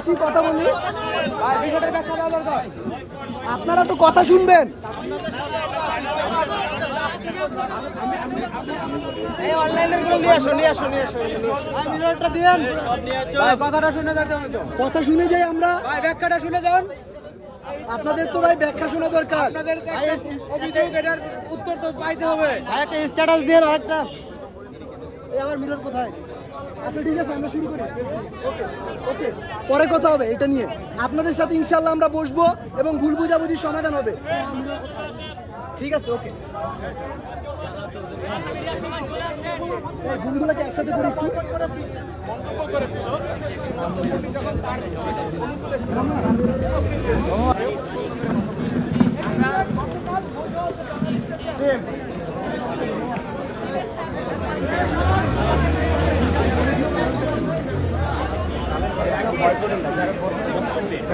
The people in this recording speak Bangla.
আসি কথা বলি। আপনারা তো কথা শুনবেন। কথাটা শুনে যেতে হবে তো। কথা শুনে যাই আমরা। ভাই ব্যাখ্যাটা শুনে যান। আপনাদের তো ভাই ব্যাখ্যা শোনা দরকার। আপনাদের অভিযোগ, এটার উত্তর তো পাইতে হবে। একটা স্ট্যাটাস দিয়ে আরেকটা। এই আমার মিরর কোথায়? আচ্ছা ঠিক আছে, আমরা শুরু করি। ওকে ওকে, পরে কথা হবে এটা নিয়ে। আপনাদের সাথে ইনশাল্লাহ আমরা বসবো এবং ভুল বুঝাবুঝির সমাধান হবে। ঠিক আছে, ওকে। এই ভুলগুলোকে একসাথে করে একটু